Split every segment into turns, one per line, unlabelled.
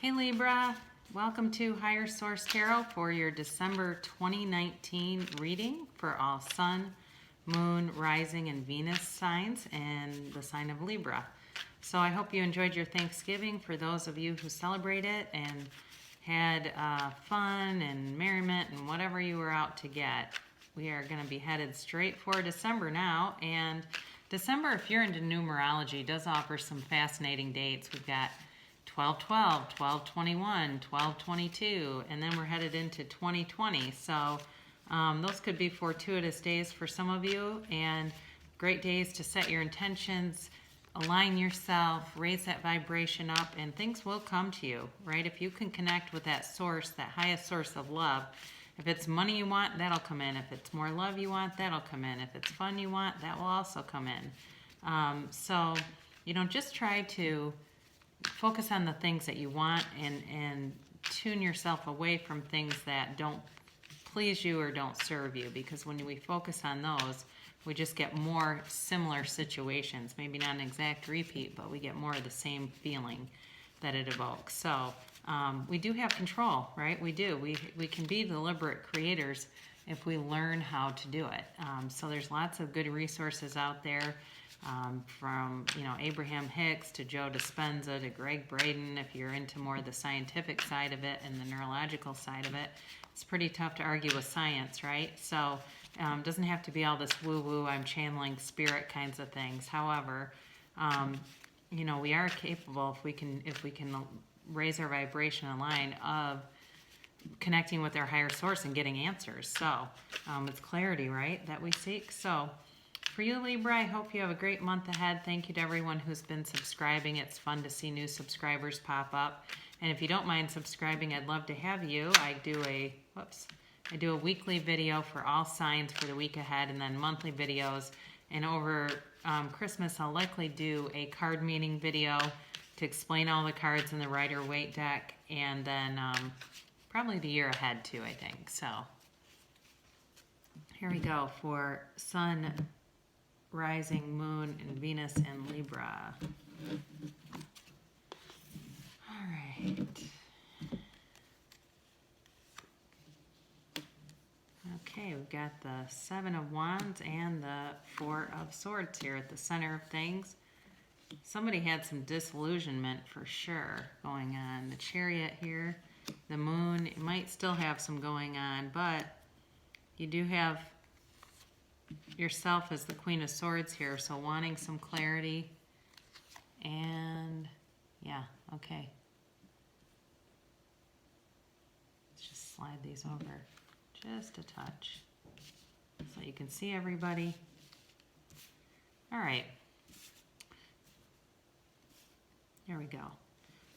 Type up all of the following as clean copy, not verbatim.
Hey Libra, welcome to Higher Source Tarot for your December 2019 reading for all Sun, Moon, Rising, and Venus signs and the sign of Libra. So I hope you enjoyed your Thanksgiving for those of you who celebrate it and had fun and merriment and whatever you were out to get. We are going to be headed straight for December now, and December, if you're into numerology, does offer some fascinating dates. We've got 12/12, 12/21, 12/22, and then we're headed into 2020. So those could be fortuitous days for some of you, and great days to set your intentions, align yourself, raise that vibration up, and things will come to you, right? If you can connect with that source, that highest source of love, if it's money you want, that'll come in. If it's more love you want, that'll come in. If it's fun you want, that will also come in. So, just try to focus on the things that you want and tune yourself away from things that don't please you or don't serve you, because when we focus on those, we just get more similar situations. Maybe not an exact repeat, but we get more of the same feeling that it evokes. So we do have control, right? We do. We can be deliberate creators if we learn how to do it. So there's lots of good resources out there. From Abraham Hicks to Joe Dispenza to Greg Braden. If you're into more the scientific side of it and the neurological side of it, it's pretty tough to argue with science, right? So it doesn't have to be all this woo-woo, I'm channeling spirit kinds of things. However, we are capable, if we can raise our vibration in line, of connecting with our higher source and getting answers. So it's clarity, right, that we seek. So for you, Libra, I hope you have a great month ahead. Thank you to everyone who's been subscribing. It's fun to see new subscribers pop up. And if you don't mind subscribing, I'd love to have you. I do a weekly video for all signs for the week ahead, and then monthly videos. And over Christmas, I'll likely do a card meeting video to explain all the cards in the Rider-Waite deck, and then probably the year ahead too, I think. So here we go for Sun, Rising, Moon, and Venus and Libra. All right. Okay, we've got the Seven of Wands and the Four of Swords here at the center of things. Somebody had some disillusionment for sure going on. The Chariot here, the Moon, it might still have some going on, but you do have yourself as the Queen of Swords here, so wanting some clarity. And yeah, okay, let's just slide these over just a touch so you can see everybody. All right, here we go.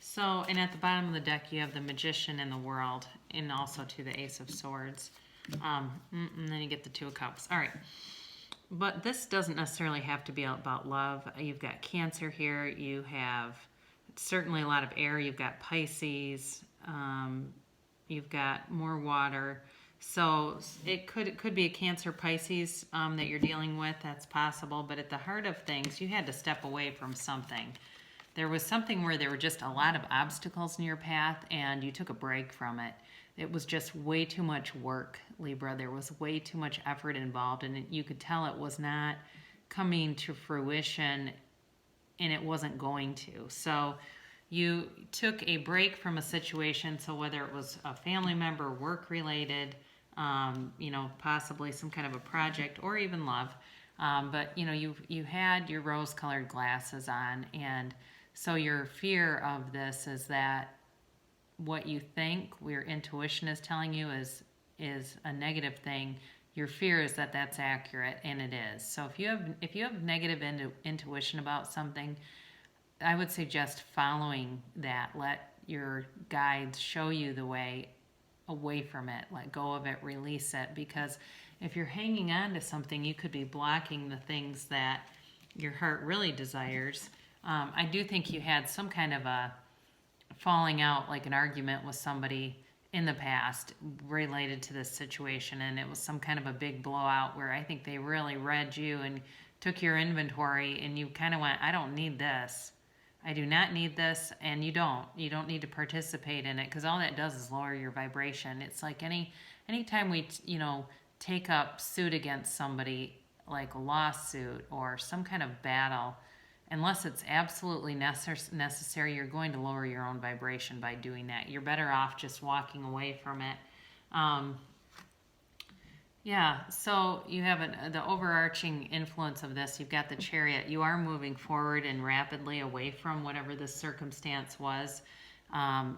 So, and at the bottom of the deck you have the Magician and the World, and also to the Ace of Swords, and then you get the Two of Cups. All right. But this doesn't necessarily have to be about love. You've got Cancer here. You have certainly a lot of air. You've got Pisces. You've got more water. So it could be a Cancer Pisces that you're dealing with. That's possible. But at the heart of things, you had to step away from something. There was something where there were just a lot of obstacles in your path, and you took a break from it. It was just way too much work, Libra. There was way too much effort involved, and you could tell it was not coming to fruition, and it wasn't going to. So you took a break from a situation, so whether it was a family member, work-related, possibly some kind of a project, or even love, but you had your rose-colored glasses on, and so your fear of this is that what you think your intuition is telling you is a negative thing. Your fear is that that's accurate, and it is. So if you have negative intuition about something, I would suggest following that. Let your guides show you the way away from it. Let go of it, release it, because if you're hanging on to something, you could be blocking the things that your heart really desires. I do think you had some kind of a falling out, like an argument with somebody in the past related to this situation, and it was some kind of a big blowout where I think they really read you and took your inventory, and you kind of went, I don't need this. I do not need this, and you don't need to participate in it, because all that does is lower your vibration. It's like anytime we take up suit against somebody, like a lawsuit or some kind of battle, unless it's absolutely necessary, you're going to lower your own vibration by doing that. You're better off just walking away from it. Yeah, so you have the overarching influence of this. You've got the Chariot. You are moving forward and rapidly away from whatever this circumstance was.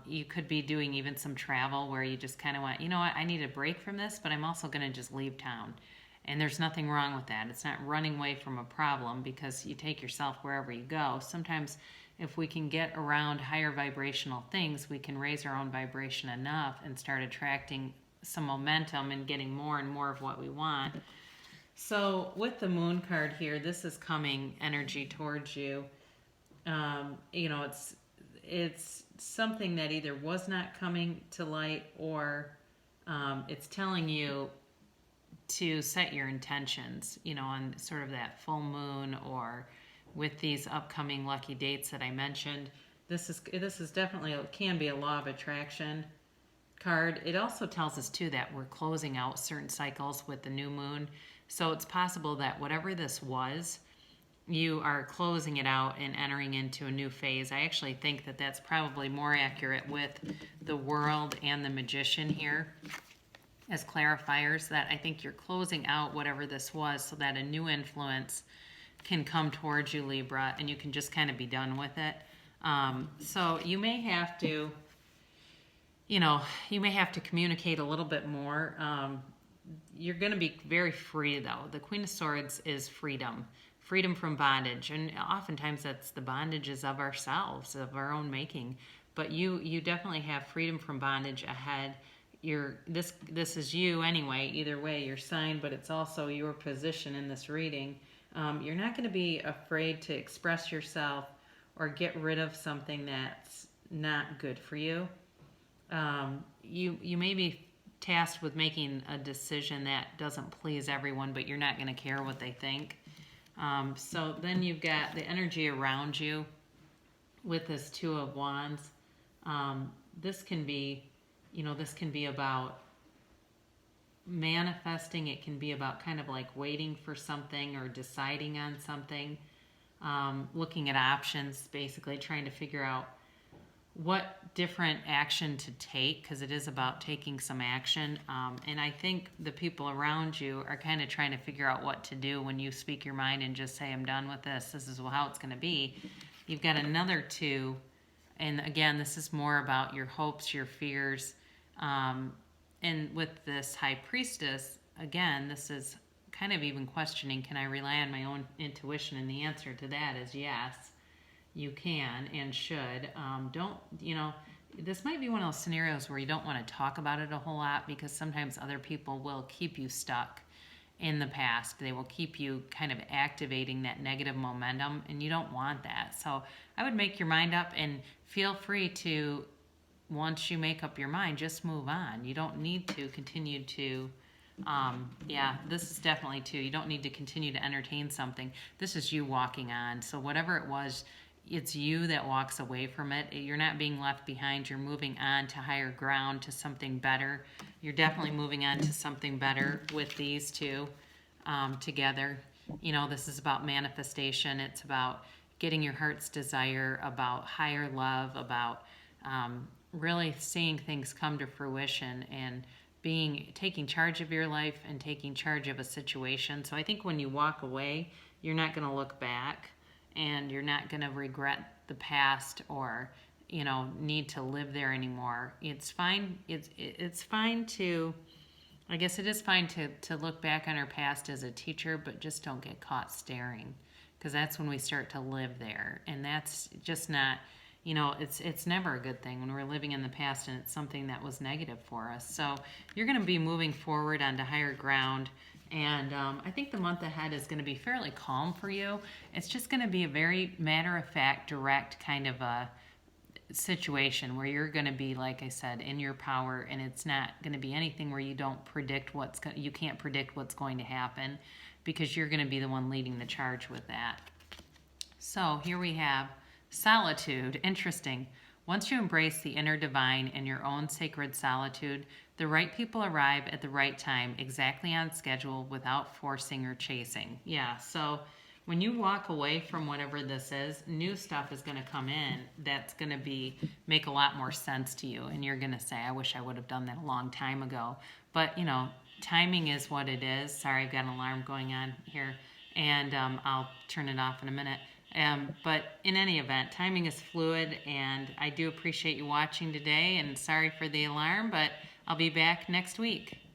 You could be doing even some travel where you just kind of want, you know what, I need a break from this, but I'm also going to just leave town. And there's nothing wrong with that. It's not running away from a problem, because you take yourself wherever you go. Sometimes if we can get around higher vibrational things, we can raise our own vibration enough and start attracting some momentum and getting more and more of what we want. So with the Moon card here, this is coming energy towards you. It's something that either was not coming to light, or it's telling you to set your intentions, on sort of that full moon, or with these upcoming lucky dates that I mentioned. This is definitely, it can be a law of attraction card. It also tells us too that we're closing out certain cycles with the new moon. So it's possible that whatever this was, you are closing it out and entering into a new phase. I actually think that that's probably more accurate with the World and the Magician here as clarifiers, that I think you're closing out whatever this was so that a new influence can come towards you, Libra, and you can just kind of be done with it. So you may have to, communicate a little bit more. You're going to be very free, though. The Queen of Swords is freedom from bondage, and oftentimes that's the bondages of ourselves, of our own making. But you definitely have freedom from bondage ahead. This is you anyway. Either way, your sign, but it's also your position in this reading. You're not going to be afraid to express yourself or get rid of something that's not good for you. You may be tasked with making a decision that doesn't please everyone, but you're not going to care what they think. So then you've got the energy around you with this Two of Wands. This can be about manifesting. It can be about kind of like waiting for something or deciding on something, looking at options, basically trying to figure out what different action to take, because it is about taking some action. And I think the people around you are kind of trying to figure out what to do when you speak your mind and just say, I'm done with this. This is how it's going to be. You've got another two. And again, this is more about your hopes, your fears. And with this High Priestess, again, this is kind of even questioning, can I rely on my own intuition? And the answer to that is yes, you can and should. This might be one of those scenarios where you don't want to talk about it a whole lot, because sometimes other people will keep you stuck in the past. They will keep you kind of activating that negative momentum, and you don't want that. So I would make your mind up, and feel free to, once you make up your mind, just move on. You don't need to continue to, this is definitely too, you don't need to continue to entertain something. This is you walking on. So whatever it was, it's you that walks away from it. You're not being left behind. You're moving on to higher ground, to something better. You're definitely moving on to something better with these two together. This is about manifestation. It's about getting your heart's desire, about higher love, about really seeing things come to fruition and taking charge of your life and taking charge of a situation. So I think when you walk away, you're not going to look back, and you're not going to regret the past or need to live there anymore. It's fine. It's fine to, I guess it is fine to look back on our past as a teacher, but just don't get caught staring, because that's when we start to live there, and that's just not, it's never a good thing when we're living in the past and it's something that was negative for us. So you're going to be moving forward onto higher ground. And I think the month ahead is going to be fairly calm for you. It's just going to be a very matter-of-fact, direct kind of a situation where you're going to be, like I said, in your power, and it's not going to be anything where you can't predict what's going to happen, because you're going to be the one leading the charge with that. So here we have Solitude, interesting. Once you embrace the inner divine in your own sacred solitude, the right people arrive at the right time, exactly on schedule, without forcing or chasing. Yeah, so when you walk away from whatever this is, new stuff is going to come in that's going to make a lot more sense to you. And you're going to say, I wish I would have done that a long time ago. But, timing is what it is. Sorry, I've got an alarm going on here, and I'll turn it off in a minute. But in any event, timing is fluid, and I do appreciate you watching today, and sorry for the alarm, but I'll be back next week.